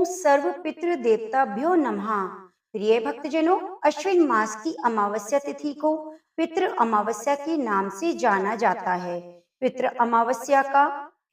सर्व पितृ देवताभ्यो नमः। प्रिय भक्तजनों, अश्विन मास की अमावस्या तिथि को पितृ अमावस्या के नाम से जाना जाता है। पितृ अमावस्या का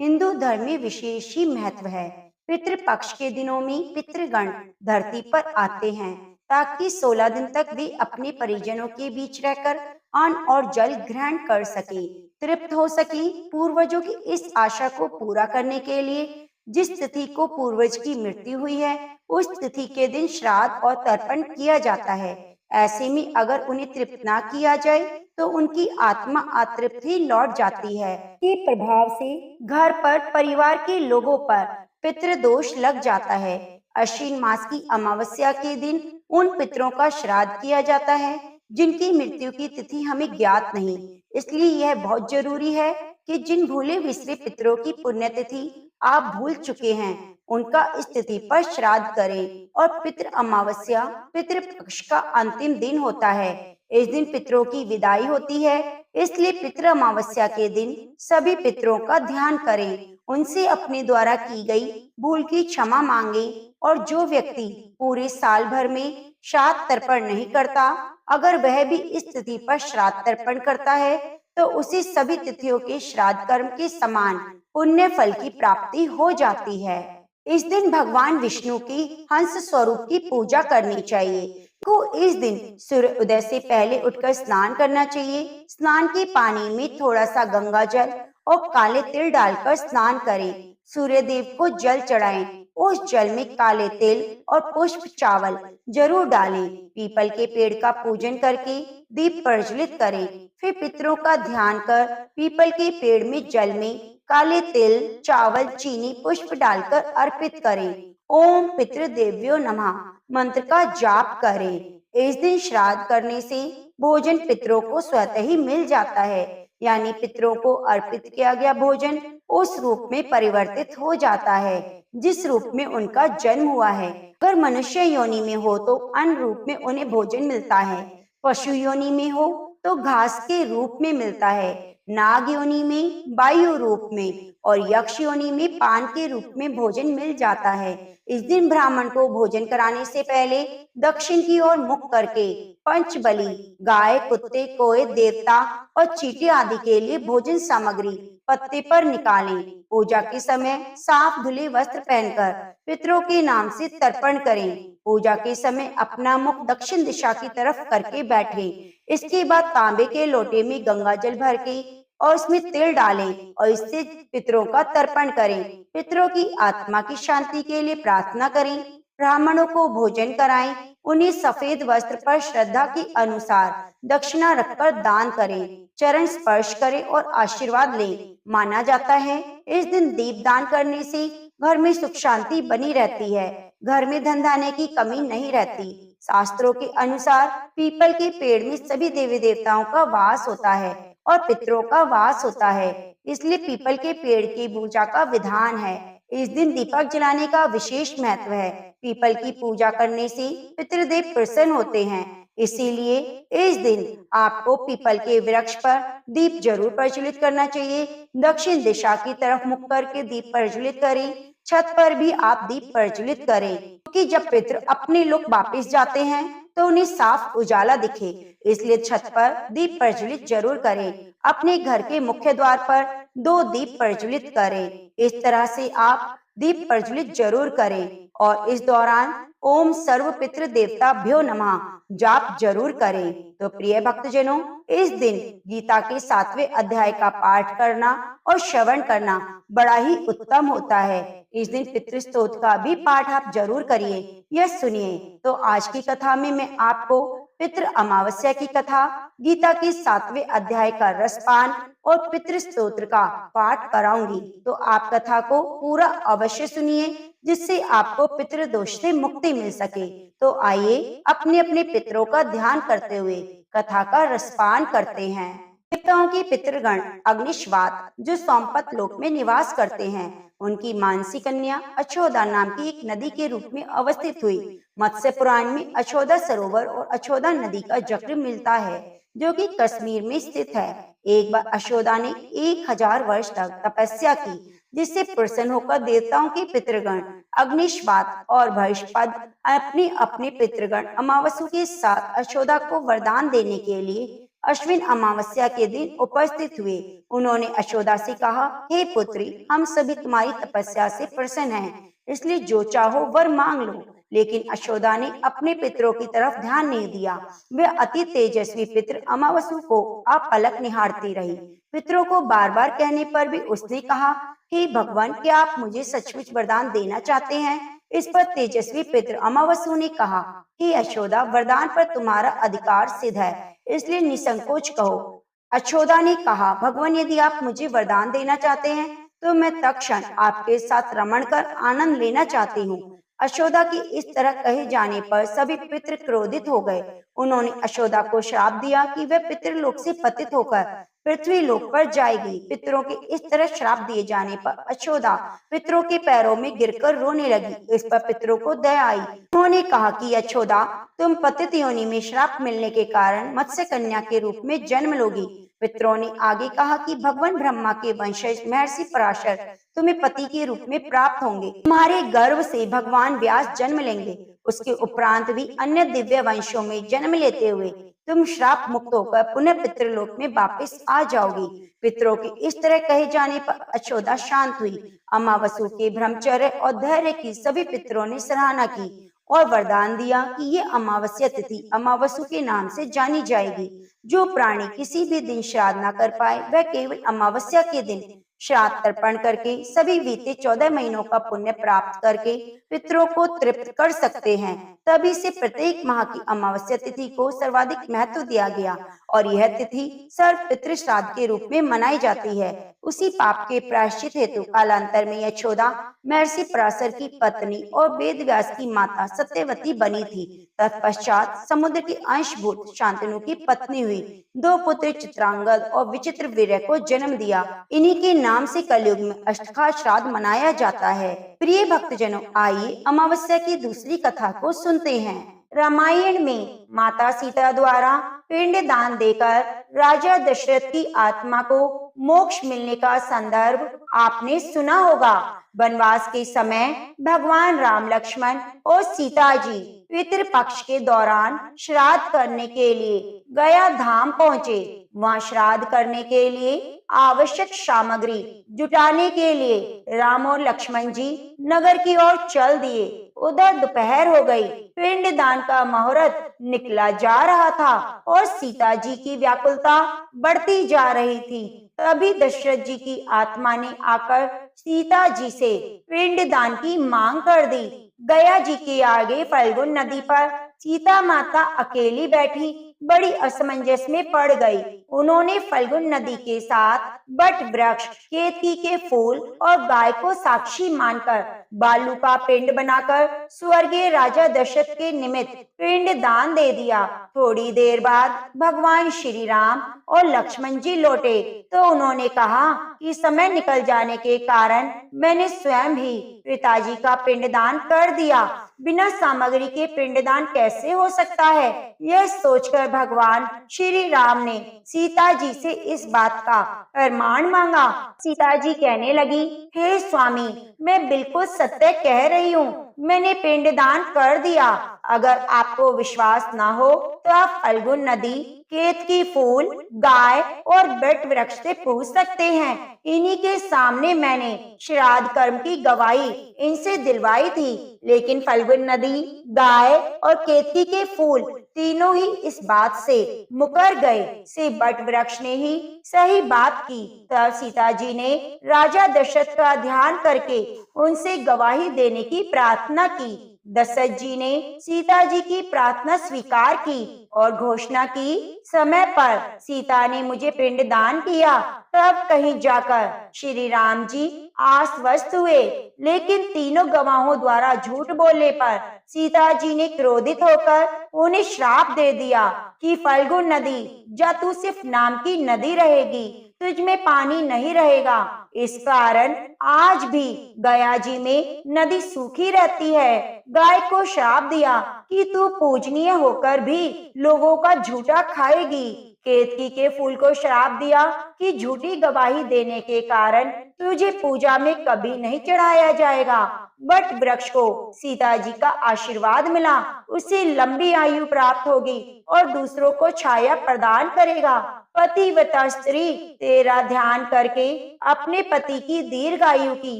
हिंदू धर्म में विशेष ही महत्व है। पितृ पक्ष के दिनों में पितृगण धरती पर आते हैं ताकि 16 दिन तक वे अपने परिजनों के बीच रहकर अन्न और जल ग्रहण कर सके, तृप्त हो सके। पूर्वजों की इस आशा को पूरा करने के लिए जिस तिथि को पूर्वज की मृत्यु हुई है, उस तिथि के दिन श्राद्ध और तर्पण किया जाता है। ऐसे में अगर उन्हें तृप्त ना किया जाए तो उनकी आत्मा अतृप्त ही लौट जाती है। के प्रभाव से घर पर परिवार के लोगों पर पितृदोष लग जाता है। अश्विन मास की अमावस्या के दिन उन पितरों का श्राद्ध किया जाता है जिनकी मृत्यु की तिथि हमें ज्ञात नहीं। इसलिए यह बहुत जरूरी है कि जिन भूले बिसरे पितरों की पुण्यतिथि आप भूल चुके हैं, उनका इस तिथि पर श्राद्ध करें। और पितृ अमावस्या पितृपक्ष का अंतिम दिन होता है। इस दिन पितरों की विदाई होती है, इसलिए पितृ अमावस्या के दिन सभी पितरों का ध्यान करें, उनसे अपने द्वारा की गई भूल की क्षमा मांगे। और जो व्यक्ति पूरे साल भर में श्राद्ध तर्पण नहीं करता, अगर वह भी इस तिथि पर श्राद्ध तर्पण करता है तो उसे सभी तिथियों के श्राद्ध कर्म के समान पुण्य फल की प्राप्ति हो जाती है। इस दिन भगवान विष्णु की हंस स्वरूप की पूजा करनी चाहिए। को इस दिन सूर्य उदय से पहले उठकर स्नान करना चाहिए। स्नान के पानी में थोड़ा सा गंगा जल और काले तिल डालकर स्नान करें। सूर्य देव को जल चढ़ाएं। उस जल में काले तिल और पुष्प चावल जरूर डालें। पीपल के पेड़ का पूजन करके दीप प्रज्वलित करें। फिर पितरों का ध्यान कर पीपल के पेड़ में जल में काले तिल, चावल, चीनी, पुष्प डालकर अर्पित करें। ओम पितृदेव्यो नमः मंत्र का जाप करें। इस दिन श्राद्ध करने से भोजन पितरों को स्वतः ही मिल जाता है, यानी पितरों को अर्पित किया गया भोजन उस रूप में परिवर्तित हो जाता है जिस रूप में उनका जन्म हुआ है। अगर मनुष्य योनि में हो तो अन्न रूप में उन्हें भोजन मिलता है, पशु योनि में हो तो घास के रूप में मिलता है, नाग योनि में वायु रूप में और यक्ष योनि में पान के रूप में भोजन मिल जाता है। इस दिन ब्राह्मण को भोजन कराने से पहले दक्षिण की ओर मुख करके पंच बलि, गाय, कुत्ते, कोए, देवता और चींटी आदि के लिए भोजन सामग्री पत्ते पर निकालें। पूजा के समय साफ धुले वस्त्र पहनकर पितरों के नाम से तर्पण करें। पूजा के समय अपना मुख दक्षिण दिशा की तरफ करके बैठें। इसके बाद तांबे के लोटे में गंगा जल भर के और उसमें तिल डालें और इससे पितरों का तर्पण करें। पितरों की आत्मा की शांति के लिए प्रार्थना करें। ब्राह्मणों को भोजन कराएं। उन्हें सफेद वस्त्र पर श्रद्धा के अनुसार दक्षिणा रखकर दान करें। चरण स्पर्श करें और आशीर्वाद लें। माना जाता है इस दिन दीप दान करने से घर में सुख शांति बनी रहती है, घर में धन धान्य की कमी नहीं रहती। शास्त्रों के अनुसार पीपल के पेड़ में सभी देवी देवताओं का वास होता है और पितरों का वास होता है, इसलिए पीपल के पेड़ की पूजा का विधान है। इस दिन दीपक जलाने का विशेष महत्व है। पीपल की पूजा करने से पितृदेव प्रसन्न होते हैं, इसीलिए इस दिन आपको पीपल के वृक्ष पर दीप जरूर प्रज्वलित करना चाहिए। दक्षिण दिशा की तरफ मुख करके दीप प्रज्वलित करें। छत पर भी आप दीप प्रज्वलित करें, क्योंकि जब पितृ अपने लोग वापिस जाते हैं तो उन्हें साफ उजाला दिखे, इसलिए छत पर दीप प्रज्वलित जरूर करें। अपने घर के मुख्य द्वार पर 2 दीप प्रज्वलित करें। इस तरह से आप दीप प्रज्वलित जरूर करें और इस दौरान ओम सर्व पितृ देवताभ्यो नमः जाप जरूर करें। तो प्रिय भक्तजनों, इस दिन गीता के 7वें अध्याय का पाठ करना और श्रवण करना बड़ा ही उत्तम होता है। इस दिन पितृ स्तोत्र का भी पाठ आप जरूर करिए, यह सुनिए। तो आज की कथा में मैं आपको पितृ अमावस्या की कथा, गीता के 7वें अध्याय का रसपान और पितृ स्तोत्र का पाठ कराऊंगी। तो आप कथा को पूरा अवश्य सुनिए, जिससे आपको पितृ दोष से मुक्ति मिल सके। तो आइए अपने अपने पितरों का ध्यान करते हुए कथा का रसपान करते हैं। देवताओं के पितृगण अग्निश्वात जो सोमपत लोक में निवास करते हैं, उनकी मानसी कन्या अछोदा नाम की एक नदी के रूप में अवस्थित हुई। मत्स्य पुराण में अछोदा सरोवर और अछोदा नदी का जिक्र मिलता है, जो कि कश्मीर में स्थित है। एक बार अछोदा ने 1000 वर्ष तक तपस्या की। जिससे प्रसन्न होकर देवताओं के पितृगण अग्निश्वात और भविष्यपद अपने अपने पितृगण अमावस्या के साथ यशोदा को वरदान देने के लिए अश्विन अमावस्या के दिन उपस्थित हुए। उन्होंने यशोदा से कहा, हे पुत्री, हम सभी तुम्हारी तपस्या से प्रसन्न हैं, इसलिए जो चाहो वर मांग लो। लेकिन यशोदा ने अपने पितरों की तरफ ध्यान नहीं दिया। वे अति तेजस्वी पितृ अमावस्या को अपलक निहारती रही। पितरों को बार बार कहने पर भी उसने कहा, हे भगवान, क्या आप मुझे सचमुच वरदान देना चाहते हैं? इस पर तेजस्वी पितृ अमावस्या ने कहा, हे यशोदा, वरदान पर तुम्हारा अधिकार सिद्ध है, इसलिए निसंकोच कहो। यशोदा ने कहा, भगवान, यदि आप मुझे वरदान देना चाहते हैं तो मैं तत्क्षण आपके साथ रमण कर आनंद लेना चाहती हूँ। यशोदा की इस तरह कहे जाने पर सभी पितृ क्रोधित हो गए। उन्होंने यशोदा को श्राप दिया कि वह पितृलोक से पतित होकर पृथ्वी लोक पर जाएगी। पितरों के इस तरह श्राप दिए जाने पर यशोदा पितरों के पैरों में गिरकर रोने लगी। इस पर पितरों को दया आई। उन्होंने कहा कि यशोदा, तुम पतित योनि में श्राप मिलने के कारण मत्स्य कन्या के रूप में जन्म लोगी। पितरों ने आगे कहा कि भगवान ब्रह्मा के वंशज महर्षि पराशर तुम्हें पति के रूप में प्राप्त होंगे। तुम्हारे गर्भ से भगवान व्यास जन्म लेंगे। उसके उपरांत भी अन्य दिव्य वंशों में जन्म लेते हुए तुम श्राप मुक्त होकर पुनः पितृलोक में वापस आ जाओगी। पितरों के इस तरह कहे जाने पर यशोदा शांत हुई। अमावस्या के ब्रह्मचर्य और धैर्य की सभी पितरों ने सराहना की और वरदान दिया कि ये अमावस्या तिथि अमावस्या के नाम से जानी जाएगी। जो प्राणी किसी भी दिन श्राद्ध न कर पाए, वह केवल अमावस्या के दिन श्राद्ध तर्पण करके सभी बीते 14 महीनों का पुण्य प्राप्त करके पितरों को तृप्त कर सकते हैं। तभी से प्रत्येक माह की अमावस्या तिथि को सर्वाधिक महत्व दिया गया और यह तिथि सर्व पितृ श्राद्ध के रूप में मनाई जाती है। उसी पाप के प्रायश्चित हेतु कालांतर में यशोदा महर्षि पराशर की पत्नी और वेद व्यास की माता सत्यवती बनी थी। तत्पश्चात समुद्र के अंशभूत शांतनु की पत्नी हुई। 2 पुत्र चित्रांगद और विचित्र वीर्य को जन्म दिया। इन्हीं के नाम से कलयुग में अष्टका श्राद्ध मनाया जाता है। प्रिय भक्तजनों, आइए अमावस्या की दूसरी कथा को सुनते हैं। रामायण में माता सीता द्वारा पिंड दान देकर राजा दशरथ की आत्मा को मोक्ष मिलने का संदर्भ आपने सुना होगा। वनवास के समय भगवान राम, लक्ष्मण और सीता जी पितृपक्ष के दौरान श्राद्ध करने के लिए गया धाम पहुँचे। वहाँ श्राद्ध करने के लिए आवश्यक सामग्री जुटाने के लिए राम और लक्ष्मण जी नगर की ओर चल दिए। उधर दोपहर हो गई। पिंडदान का मुहूर्त निकला जा रहा था और सीता जी की व्याकुलता बढ़ती जा रही थी। तभी दशरथ जी की आत्मा ने आकर सीता जी से पिंडदान की मांग कर दी। गया जी के आगे फल्गुन नदी पर सीता माता अकेली बैठी बड़ी असमंजस में पड़ गई। उन्होंने फल्गुन नदी के साथ बट वृक्ष, केतकी के फूल और गाय को साक्षी मानकर बालू का पिंड बनाकर स्वर्गीय राजा दशरथ के निमित्त पिंड दान दे दिया। थोड़ी देर बाद भगवान श्री राम और लक्ष्मण जी लौटे तो उन्होंने कहा कि समय निकल जाने के कारण मैंने स्वयं ही पिताजी का पिंडदान कर दिया। बिना सामग्री के पिंडदान कैसे हो सकता है? यह सोचकर भगवान श्री राम ने सीता जी से इस बात का प्रमाण मांगा। सीता जी कहने लगी, हे स्वामी, मैं बिल्कुल सत्य कह रही हूँ। मैंने पिंडदान कर दिया। अगर आपको विश्वास ना हो तो आप फल्गुन नदी, केतकी फूल, गाय और बट वृक्ष से पूछ सकते हैं। इन्हीं के सामने मैंने श्राद्ध कर्म की गवाही इनसे दिलवाई थी। लेकिन फल्गुन नदी, गाय और केतकी के फूल तीनों ही इस बात से मुकर गए। से बट वृक्ष ने ही सही बात की। तब सीता जी ने राजा दशरथ का ध्यान करके उनसे गवाही देने की प्रार्थना की। दशरथ जी ने सीता जी की प्रार्थना स्वीकार की और घोषणा की, समय पर सीता ने मुझे पिंडदान किया। तब कहीं जाकर श्री राम जी आश्वस्त हुए। लेकिन तीनों गवाहों द्वारा झूठ बोलने पर सीता जी ने क्रोधित होकर उन्हें श्राप दे दिया कि फल्गुन नदी जा तू सिर्फ नाम की नदी रहेगी, तुझ में पानी नहीं रहेगा। इस कारण आज भी गया जी में नदी सूखी रहती है। गाय को श्राप दिया कि तू पूजनीय होकर भी लोगों का झूठा खाएगी। केतकी के फूल को श्राप दिया कि झूठी गवाही देने के कारण तुझे पूजा में कभी नहीं चढ़ाया जाएगा। वट वृक्ष को सीता जी का आशीर्वाद मिला, उसे लंबी आयु प्राप्त होगी और दूसरों को छाया प्रदान करेगा। पतिव्रता स्त्री तेरा ध्यान करके अपने पति की दीर्घायु की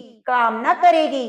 कामना करेगी।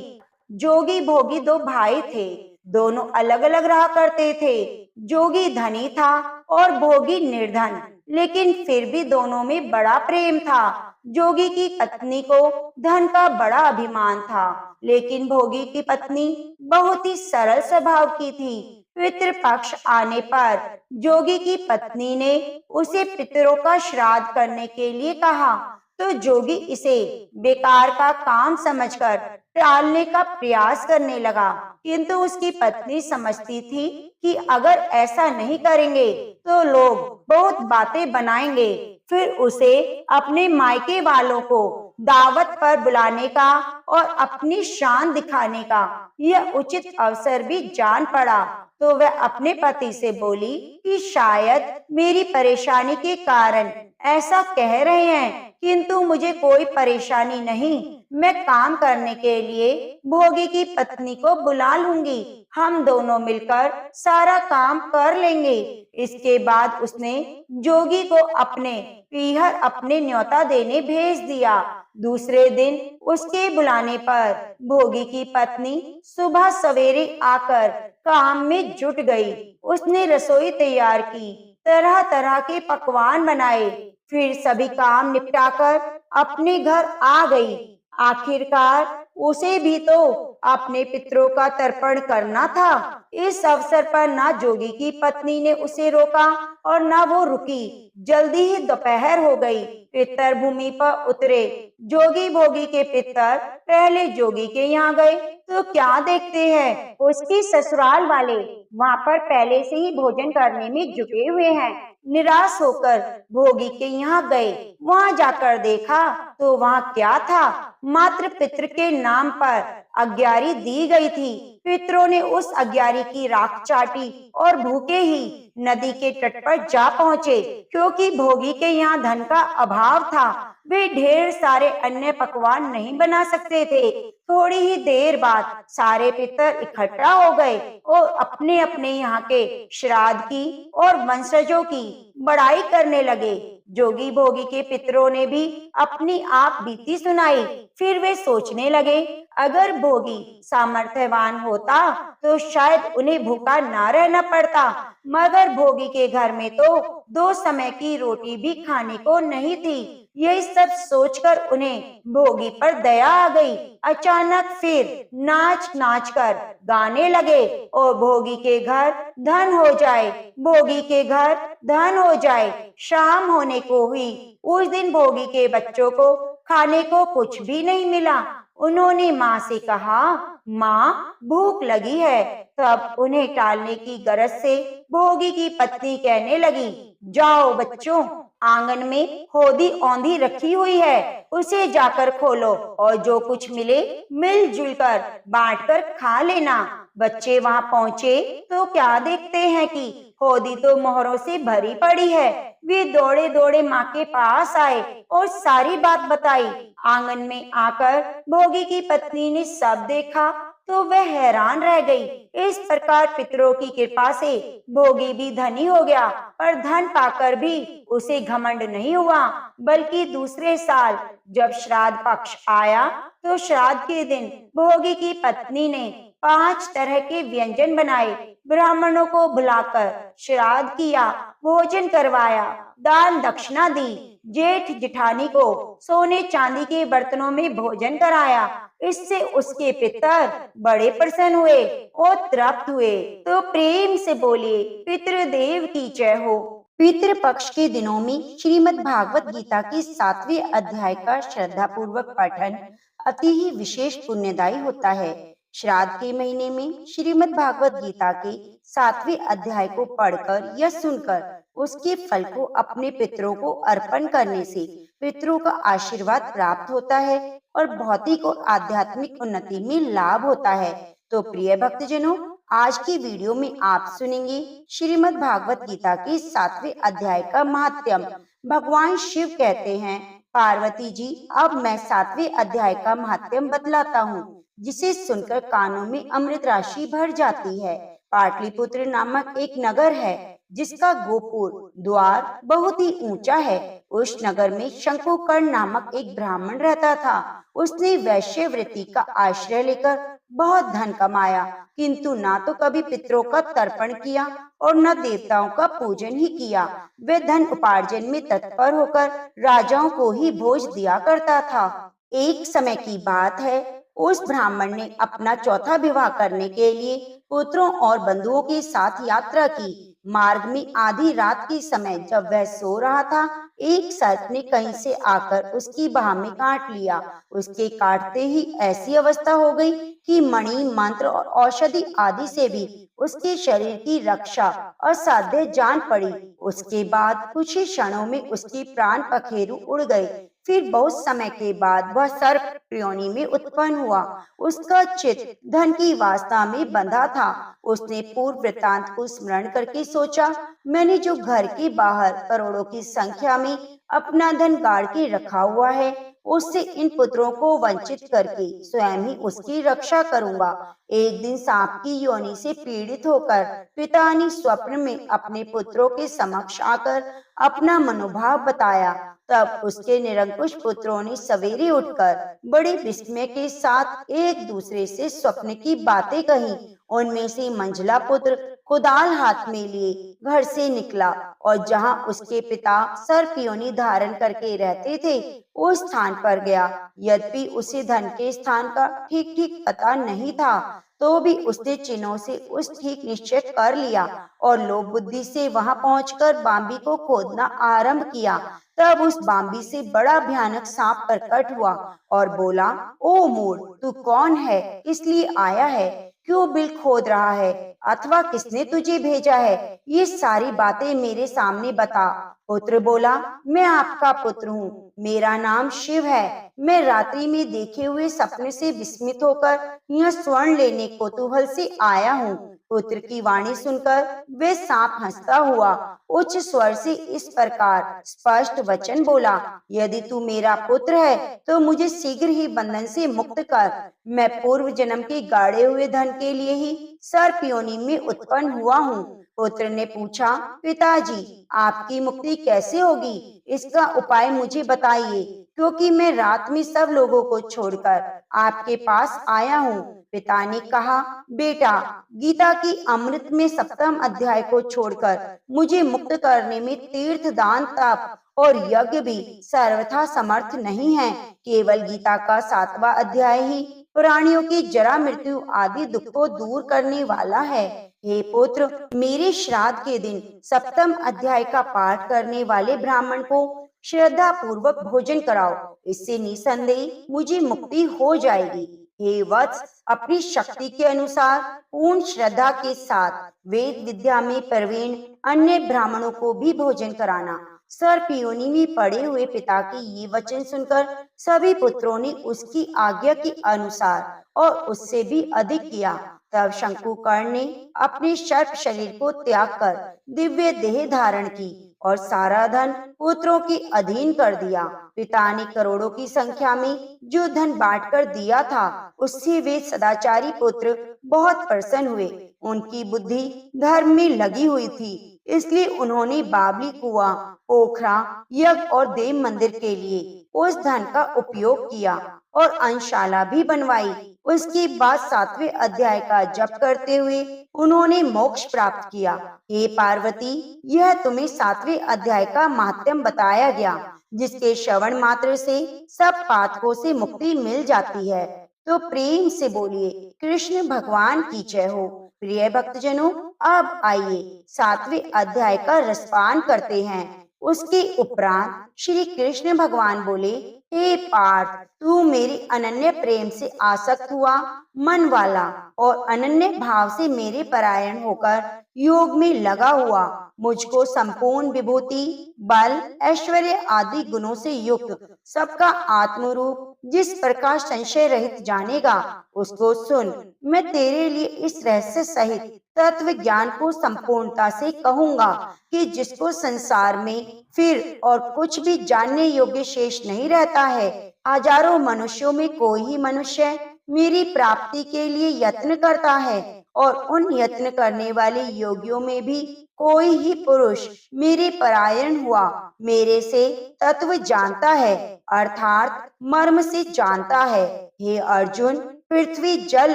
जोगी भोगी दो भाई थे, दोनों अलग अलग रहा करते थे। जोगी धनी था और भोगी निर्धन, लेकिन फिर भी दोनों में बड़ा प्रेम था। जोगी की पत्नी को धन का बड़ा अभिमान था, लेकिन भोगी की पत्नी बहुत ही सरल स्वभाव की थी। पितृपक्ष आने पर जोगी की पत्नी ने उसे पितरों का श्राद्ध करने के लिए कहा, तो जोगी इसे बेकार का काम समझकर टालने का प्रयास करने लगा। किंतु उसकी पत्नी समझती थी कि अगर ऐसा नहीं करेंगे तो लोग बहुत बातें बनाएंगे। फिर उसे अपने मायके वालों को दावत पर बुलाने का और अपनी शान दिखाने का यह उचित अवसर भी जान पड़ा। तो वह अपने पति से बोली कि शायद मेरी परेशानी के कारण ऐसा कह रहे हैं, किंतु मुझे कोई परेशानी नहीं। मैं काम करने के लिए भोगी की पत्नी को बुला लूंगी, हम दोनों मिलकर सारा काम कर लेंगे। इसके बाद उसने जोगी को अपने पीहर अपने न्योता देने भेज दिया। दूसरे दिन उसके बुलाने पर भोगी की पत्नी सुबह सवेरे आकर काम में जुट गई। उसने रसोई तैयार की, तरह तरह के पकवान बनाए, फिर सभी काम निपटाकर अपने घर आ गई। आखिरकार उसे भी तो अपने पितरों का तर्पण करना था। इस अवसर पर ना जोगी की पत्नी ने उसे रोका और ना वो रुकी। जल्दी ही दोपहर हो गई। पितर भूमि पर उतरे। जोगी भोगी के पितर पहले जोगी के यहाँ गए तो क्या देखते हैं, उसकी ससुराल वाले वहाँ पर पहले से ही भोजन करने में जुटे हुए हैं। निराश होकर भोगी के यहाँ गए। वहाँ जाकर देखा तो वहाँ क्या था, मात्र पितृ के नाम पर अग्यारी दी गई थी। पितरों ने उस अग्यारी की राख चाटी और भूखे ही नदी के तट पर जा पहुँचे। क्योंकि भोगी के यहाँ धन का अभाव था, वे ढेर सारे अन्य पकवान नहीं बना सकते थे। थोड़ी ही देर बाद सारे पितर इकट्ठा हो गए और अपने अपने यहाँ के श्राद्ध की और वंशजों की बड़ाई करने लगे। जोगी भोगी के पितरों ने भी अपनी आप बीती सुनाई। फिर वे सोचने लगे, अगर भोगी सामर्थ्यवान होता तो शायद उन्हें भूखा ना रहना पड़ता, मगर भोगी के घर में तो 2 समय की रोटी भी खाने को नहीं थी। यही सब सोचकर उन्हें भोगी पर दया आ गई। अचानक फिर नाच नाच कर गाने लगे और भोगी के घर धन हो जाए, भोगी के घर धन हो जाए। शाम होने को हुई। उस दिन भोगी के बच्चों को खाने को कुछ भी नहीं मिला। उन्होंने माँ से कहा, माँ भूख लगी है। तब उन्हें टालने की गरज से भोगी की पत्नी कहने लगी, जाओ बच्चों, आंगन में होदी औंधी रखी हुई है, उसे जाकर खोलो और जो कुछ मिले मिलजुल कर बांट कर खा लेना। बच्चे वहां पहुंचे तो क्या देखते हैं कि होदी तो मोहरों से भरी पड़ी है। वे दौड़े दौड़े माँ के पास आए और सारी बात बताई। आंगन में आकर भोगी की पत्नी ने सब देखा तो वह हैरान रह गई। इस प्रकार पितरों की कृपा से भोगी भी धनी हो गया, पर धन पाकर भी उसे घमंड नहीं हुआ, बल्कि दूसरे साल जब श्राद्ध पक्ष आया तो श्राद्ध के दिन भोगी की पत्नी ने 5 तरह के व्यंजन बनाए, ब्राह्मणों को बुलाकर श्राद्ध किया, भोजन करवाया, दान दक्षिणा दी। जेठ जिठानी को सोने चांदी के बर्तनों में भोजन कराया। इससे उसके पितर बड़े प्रसन्न हुए और तृप्त हुए। तो प्रेम से बोलिए, पितृदेव की जय हो। पितृ पक्ष के दिनों में श्रीमद् भागवत गीता के 7वें अध्याय का श्रद्धा पूर्वक पठन अति ही विशेष पुण्यदायी होता है। श्राद्ध के महीने में श्रीमद् भागवत गीता के 7वें अध्याय को पढ़कर या सुनकर उसके फल को अपने पितरों को अर्पण करने से पितरों का आशीर्वाद प्राप्त होता है और भौतिक और आध्यात्मिक उन्नति में लाभ होता है। तो प्रिय भक्तजनों, आज की वीडियो में आप सुनेंगे श्रीमद् भागवत गीता के 7वें अध्याय का महात्म्य। भगवान शिव कहते हैं, पार्वती जी, अब मैं 7वें अध्याय का महात्म्य बतलाता हूँ, जिसे सुनकर कानों में अमृत राशि भर जाती है। पाटलिपुत्र नामक एक नगर है, जिसका गोपुर द्वार बहुत ही ऊंचा है। उस नगर में शंकुकर्ण नामक एक ब्राह्मण रहता था। उसने वैश्यवृत्ति का आश्रय लेकर बहुत धन कमाया, किंतु ना तो कभी पितरों का तर्पण किया और न देवताओं का पूजन ही किया। वह धन उपार्जन में तत्पर होकर राजाओं को ही भोज दिया करता था। एक समय की बात है, उस ब्राह्मण ने अपना चौथा विवाह करने के लिए पुत्रों और बंधुओं के साथ यात्रा की। मार्ग में आधी रात के समय जब वह सो रहा था, एक सर्प ने कहीं से आकर उसकी बाह में काट लिया। उसके काटते ही ऐसी अवस्था हो गई कि मणि, मंत्र और औषधि आदि से भी उसके शरीर की रक्षा असाध्य जान पड़ी। उसके बाद कुछ ही क्षणों में उसके प्राण पखेरु उड़ गए। फिर बहुत समय के बाद वह सर्प योनि में उत्पन्न हुआ। उसका चित्त धन की वासना में बंधा था। उसने पूर्व वृत्तांत को स्मरण करके सोचा, मैंने जो घर के बाहर करोड़ों की संख्या में अपना धन गाड़ के रखा हुआ है, उससे इन पुत्रों को वंचित करके स्वयं ही उसकी रक्षा करूंगा। एक दिन सांप की योनि से पीड़ित होकर पिता ने स्वप्न में अपने पुत्रों के समक्ष आकर अपना मनोभाव बताया। तब उसके निरंकुश पुत्रों ने सवेरे उठकर बड़े विस्मय के साथ एक दूसरे से स्वप्न की बातें कही। उनमें से मंझला पुत्र कुदाल हाथ में लिए घर से निकला और जहां उसके पिता सर्प योनि धारण करके रहते थे, उस स्थान पर गया। यद्यपि उसे धन के स्थान का ठीक ठीक पता नहीं था, तो भी उसने चिन्हों से उस ठीक निश्चय कर लिया और लोभ बुद्धि से वहां पहुंचकर बांबी को खोदना आरंभ किया। तब उस बांबी से बड़ा भयानक सांप प्रकट हुआ और बोला, ओ मूढ़, तू कौन है, इसलिए आया है, क्यों बिल खोद रहा है, अथवा किसने तुझे भेजा है, ये सारी बातें मेरे सामने बता। पुत्र बोला, मैं आपका पुत्र हूँ, मेरा नाम शिव है। मैं रात्रि में देखे हुए सपने से विस्मित होकर यह स्वर्ण लेने कौतूहल से आया हूँ। पुत्र की वाणी सुनकर वे सांप हंसता हुआ उच्च स्वर से इस प्रकार स्पष्ट वचन बोला, यदि तू मेरा पुत्र है तो मुझे शीघ्र ही बंधन से मुक्त कर। मैं पूर्व जन्म के गाड़े हुए धन के लिए ही सर्प योनि में उत्पन्न हुआ हूँ। पुत्र ने पूछा, पिताजी, आपकी मुक्ति कैसे होगी, इसका उपाय मुझे बताइए, क्योंकि मैं रात में सब लोगों को छोड़कर आपके पास आया हूँ। पिता ने कहा, बेटा, गीता की अमृत में 7वें अध्याय को छोड़कर मुझे मुक्त करने में तीर्थ, दान, तप और यज्ञ भी सर्वथा समर्थ नहीं है। केवल गीता का 7वां अध्याय ही प्राणियों की जरा, मृत्यु आदि दुख को दूर करने वाला है। हे पुत्र, मेरे श्राद्ध के दिन 7वें अध्याय का पाठ करने वाले ब्राह्मण को श्रद्धा पूर्वक भोजन कराओ, इससे निसंदेह मुझे मुक्ति हो जाएगी। हे वत्स, अपनी शक्ति के अनुसार पूर्ण श्रद्धा के साथ वेद विद्या में प्रवीण अन्य ब्राह्मणों को भी भोजन कराना। सर्प योनि में पड़े हुए पिता के ये वचन सुनकर सभी पुत्रों ने उसकी आज्ञा के अनुसार और उससे भी अधिक किया। तब शंकुकर्ण ने अपने सर्प शरीर को त्याग कर दिव्य देह धारण की और सारा धन पुत्रों के अधीन कर दिया। पिता ने करोड़ों की संख्या में जो धन बांट कर दिया था, उससे वे सदाचारी पुत्र बहुत प्रसन्न हुए। उनकी बुद्धि धर्म में लगी हुई थी, इसलिए उन्होंने बावली, कुआं, पोखरा, यज्ञ और देव मंदिर के लिए उस धन का उपयोग किया और अंशशाला भी बनवाई। उसके बाद 7वें अध्याय का जप करते हुए उन्होंने मोक्ष प्राप्त किया। हे पार्वती, यह तुम्हें 7वें अध्याय का महात्म्य बताया गया, जिसके श्रवण मात्र से सब पातकों से मुक्ति मिल जाती है। तो प्रेम से बोलिए, कृष्ण भगवान की जय हो। प्रिय भक्तजनों, अब आइए 7वें अध्याय का रसपान करते हैं। उसके उपरांत श्री कृष्ण भगवान बोले, हे पार्थ, तू मेरी अनन्य प्रेम से आसक्त हुआ मन वाला और अनन्य भाव से मेरे परायण होकर योग में लगा हुआ मुझको संपूर्ण विभूति, बल, ऐश्वर्य आदि गुणों से युक्त सबका आत्मरूप जिस प्रकार संशय रहित जानेगा, उसको सुन। मैं तेरे लिए इस रहस्य सहित तत्व ज्ञान को संपूर्णता से कहूंगा कि जिसको संसार में फिर और कुछ भी जानने योग्य शेष नहीं रहता है। हजारों मनुष्यों में कोई ही मनुष्य मेरी प्राप्ति के लिए यत्न करता है और उन यत्न करने वाले योगियों में भी कोई ही पुरुष मेरे परायण हुआ मेरे से तत्व जानता है, अर्थात मर्म से जानता है। हे अर्जुन, पृथ्वी, जल,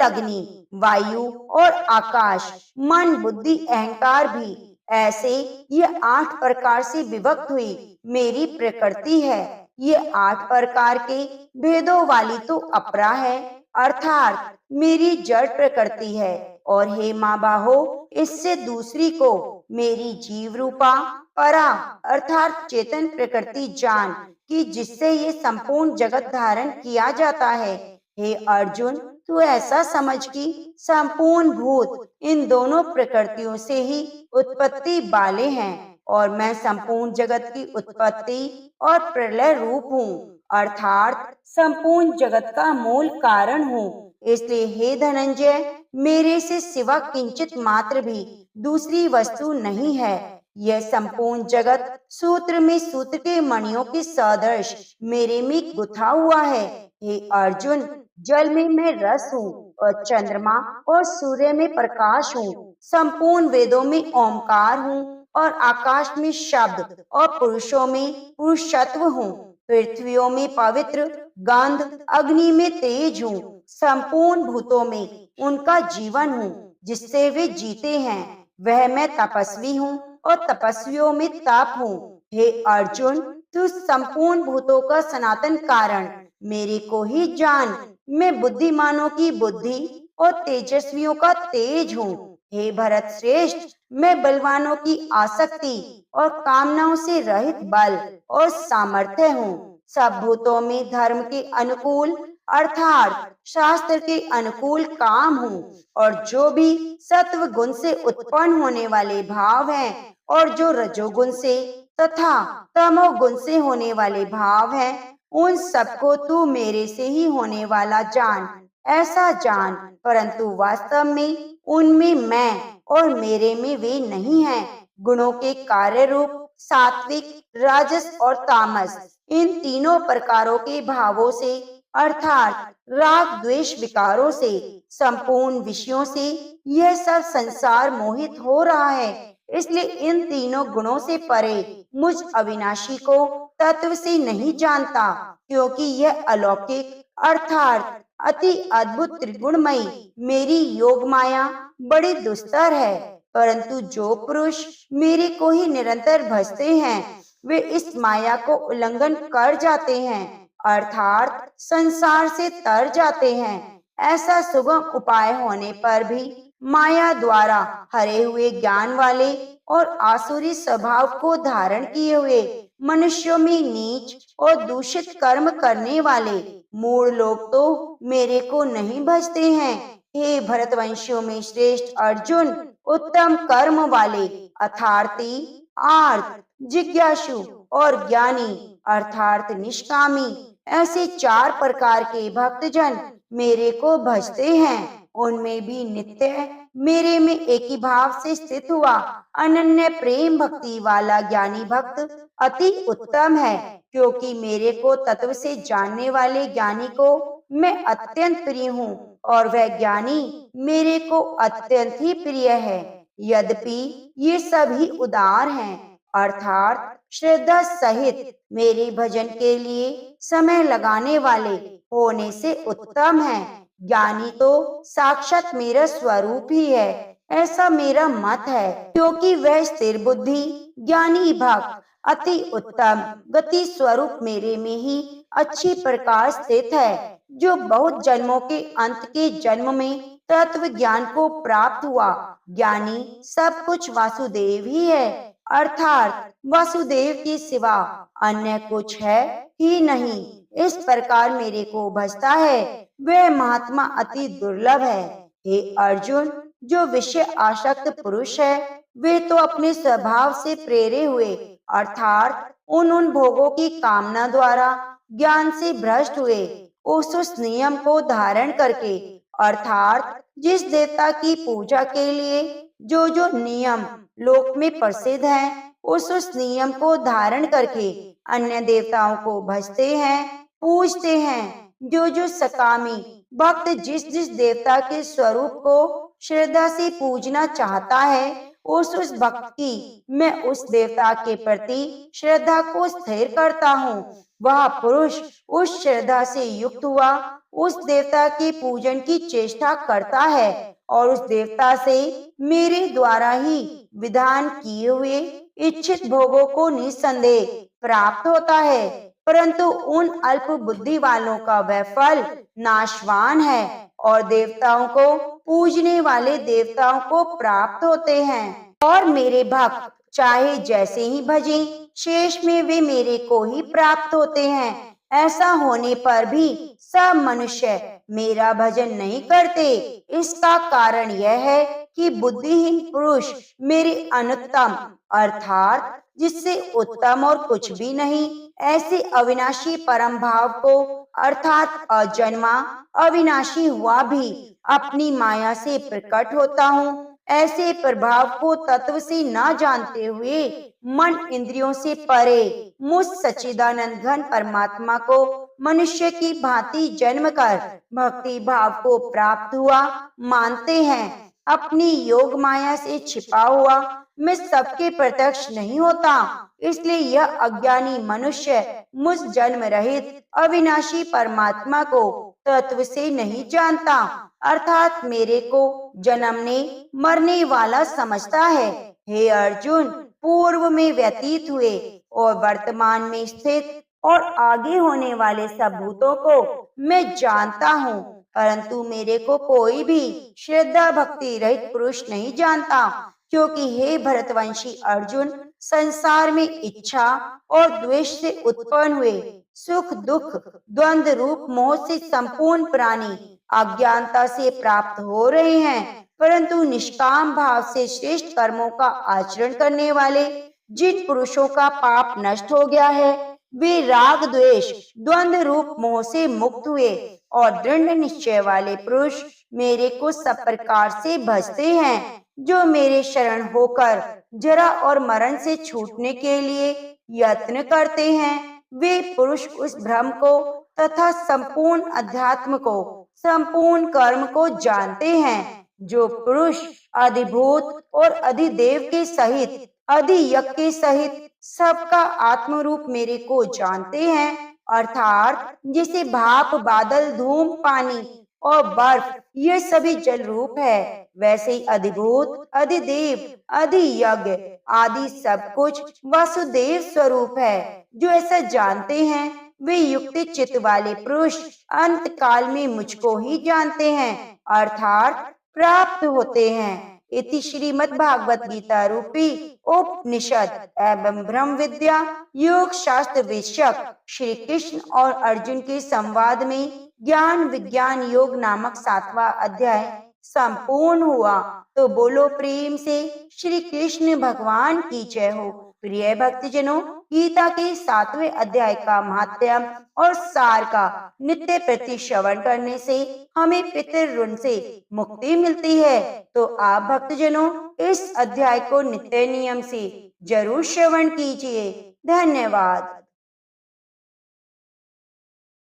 अग्नि, वायु और आकाश, मन, बुद्धि, अहंकार भी ऐसे ये 8 प्रकार से विभक्त हुई मेरी प्रकृति है। ये 8 प्रकार के भेदों वाली तो अपरा है, अर्थात मेरी जड़ प्रकृति है। और हे माँ बाहो, इससे दूसरी को मेरी जीव रूपा परा अर्थात चेतन प्रकृति जान कि जिससे ये संपूर्ण जगत धारण किया जाता है। हे अर्जुन, तू ऐसा समझ कि संपूर्ण भूत इन दोनों प्रकृतियों से ही उत्पत्ति वाले हैं और मैं संपूर्ण जगत की उत्पत्ति और प्रलय रूप हूँ, अर्थात संपूर्ण जगत का मूल कारण हूँ। इसलिए हे धनंजय, मेरे से सिवा किंचित मात्र भी दूसरी वस्तु नहीं है। यह संपूर्ण जगत सूत्र में सूत्र के मणियों के सदृश मेरे में गुथा हुआ है। हे अर्जुन, जल में मैं रस हूँ और चंद्रमा और सूर्य में प्रकाश हूँ। संपूर्ण वेदों में ओमकार हूँ और आकाश में शब्द और पुरुषों में पुरुषत्व हूँ। पृथ्वियों में पवित्र गंध, अग्नि में तेज हूँ। संपूर्ण भूतों में उनका जीवन हूँ जिससे वे जीते हैं। वह मैं तपस्वी हूँ और तपस्वियों में तप हूँ। हे अर्जुन, तू संपूर्ण भूतों का सनातन कारण मेरे को ही जान। मैं बुद्धिमानों की बुद्धि और तेजस्वियों का तेज हूँ। हे भरत श्रेष्ठ, मैं बलवानों की आसक्ति और कामनाओं से रहित बल और सामर्थ्य हूँ। सब भूतों में धर्म के अनुकूल अर्थात शास्त्र के अनुकूल काम हूँ और जो भी सत्व गुण से उत्पन्न होने वाले भाव हैं और जो रजोगुण से तथा तमोगुण से होने वाले भाव हैं, उन सबको तू मेरे से ही होने वाला जान। ऐसा जान, परंतु वास्तव में उनमें मैं और मेरे में वे नहीं हैं। गुणों के कार्य रूप सात्विक, राजस और तामस, इन तीनों प्रकारों के भावों से अर्थात राग द्वेष विकारों से, संपूर्ण विषयों से यह सब संसार मोहित हो रहा है। इसलिए इन तीनों गुणों से परे मुझ अविनाशी को तत्व से नहीं जानता, क्योंकि यह अलौकिक अर्थात अति अद्भुत त्रिगुणमयी मेरी योग माया बड़ी दुस्तर है। परंतु जो पुरुष मेरे को ही निरंतर भजते हैं, वे इस माया को उल्लंघन कर जाते हैं, अर्थात संसार से तर जाते हैं। ऐसा सुगम उपाय होने पर भी माया द्वारा हरे हुए ज्ञान वाले और आसुरी स्वभाव को धारण किए हुए मनुष्यों में नीच और दूषित कर्म करने वाले मूढ़ लोग तो मेरे को नहीं भजते हैं। हे भरतवंशियों में श्रेष्ठ अर्जुन, उत्तम कर्म वाले अर्थार्थी, आर्त, जिज्ञासु और ज्ञानी अर्थात निष्कामी, ऐसे 4 प्रकार के भक्तजन मेरे को भजते हैं। उनमें भी नित्य मेरे में एक ही भाव से स्थित हुआ अनन्य प्रेम भक्ति वाला ज्ञानी भक्त अति उत्तम है, क्योंकि मेरे को तत्व से जानने वाले ज्ञानी को मैं अत्यंत प्रिय हूँ और वह ज्ञानी मेरे को अत्यंत ही प्रिय है। यद्यपि ये सभी उदार हैं, अर्थात श्रद्धा सहित मेरे भजन के लिए समय लगाने वाले होने से उत्तम है। ज्ञानी तो साक्षात मेरा स्वरूप ही है, ऐसा मेरा मत है, क्योंकि वह स्थिर बुद्धि ज्ञानी भक्त अति उत्तम गति स्वरूप मेरे में ही अच्छी प्रकार स्थित है, जो बहुत जन्मों के अंत के जन्म में तत्व ज्ञान को प्राप्त हुआ। ज्ञानी सब कुछ वासुदेव ही है, अर्थात वासुदेव के सिवा अन्य कुछ है ही नहीं। इस प्रकार मेरे को भजता है, वह महात्मा अति दुर्लभ है। हे अर्जुन, जो विषय आसक्त पुरुष है, वे तो अपने स्वभाव से प्रेरे हुए अर्थात उन भोगों की कामना द्वारा ज्ञान से भ्रष्ट हुए उस नियम को धारण करके अर्थात जिस देवता की पूजा के लिए जो नियम लोक में प्रसिद्ध हैं, उस नियम को धारण करके अन्य देवताओं को भजते हैं, पूजते हैं। जो सकामी भक्त जिस देवता के स्वरूप को श्रद्धा से पूजना चाहता है, उस भक्त की मैं उस देवता के प्रति श्रद्धा को स्थिर करता हूँ। वह पुरुष उस श्रद्धा से युक्त हुआ उस देवता के पूजन की चेष्टा करता है और उस देवता से मेरे द्वारा ही विधान किए हुए इच्छित भोगों को निसंदेह प्राप्त होता है, परंतु उन अल्प बुद्धि वालों का वह फल नाशवान है और देवताओं को पूजने वाले देवताओं को प्राप्त होते हैं। और मेरे भक्त चाहे जैसे ही भजें, शेष में वे मेरे को ही प्राप्त होते हैं। ऐसा होने पर भी सब मनुष्य मेरा भजन नहीं करते। इसका कारण यह है कि बुद्धिहीन पुरुष मेरे अनुत्तम अर्थात जिससे उत्तम और कुछ भी नहीं ऐसे अविनाशी परम भाव को अर्थात अजन्मा अविनाशी हुआ भी अपनी माया से प्रकट होता हूँ, ऐसे प्रभाव को तत्व से न जानते हुए मन इंद्रियों से परे मुझ सच्चिदानंद घन परमात्मा को मनुष्य की भांति जन्म कर भक्ति भाव को प्राप्त हुआ मानते हैं। अपनी योग माया से छिपा हुआ मैं सबके प्रत्यक्ष नहीं होता, इसलिए यह अज्ञानी मनुष्य मुझ जन्म रहित अविनाशी परमात्मा को तत्व से नहीं जानता, अर्थात मेरे को जन्मने मरने वाला समझता है। हे अर्जुन, पूर्व में व्यतीत हुए और वर्तमान में स्थित और आगे होने वाले सब भूतों को मैं जानता हूँ, परंतु मेरे को कोई भी श्रद्धा भक्ति रहित पुरुष नहीं जानता, क्योंकि हे भरतवंशी अर्जुन, संसार में इच्छा और द्वेष से उत्पन्न हुए सुख दुख द्वंद्व रूप मोह से संपूर्ण प्राणी अज्ञानता से प्राप्त हो रहे हैं, परंतु निष्काम भाव से श्रेष्ठ कर्मों का आचरण करने वाले जिन पुरुषों का पाप नष्ट हो गया है, वे राग द्वेष द्वंद्व रूप मोह से मुक्त हुए और दृढ़ निश्चय वाले पुरुष मेरे को सब प्रकार से भजते हैं। जो मेरे शरण होकर जरा और मरण से छूटने के लिए यत्न करते हैं, वे पुरुष उस ब्रह्म को तथा संपूर्ण अध्यात्म को संपूर्ण कर्म को जानते हैं। जो पुरुष अधिभूत और अधिदेव के सहित अधियज्ञ के सहित सबका आत्म रूप मेरे को जानते हैं, अर्थात जिसे भाप बादल धूम पानी और बर्फ ये सभी जल रूप है, वैसे ही अधिभूत अधिदेव अधियज्ञ आदि सब कुछ वासुदेव स्वरूप है। जो ऐसा जानते हैं वे युक्त चित्त वाले पुरुष अंत काल में मुझको ही जानते हैं, अर्थात प्राप्त होते हैं। इति श्रीमद् भागवत गीता रूपी उपनिषद एवं ब्रह्म विद्या योग शास्त्र विषयक श्री कृष्ण और अर्जुन के संवाद में ज्ञान विज्ञान योग नामक 7वां अध्याय संपूर्ण हुआ। तो बोलो प्रेम से श्री कृष्ण भगवान की जय हो। प्रिय भक्तजनों, गीता के 7वें अध्याय का महात्म्य और सार का नित्य प्रति श्रवण करने से हमें पितृ ऋण से मुक्ति मिलती है। तो आप भक्तजनों इस अध्याय को नित्य नियम से जरूर श्रवण कीजिए। धन्यवाद।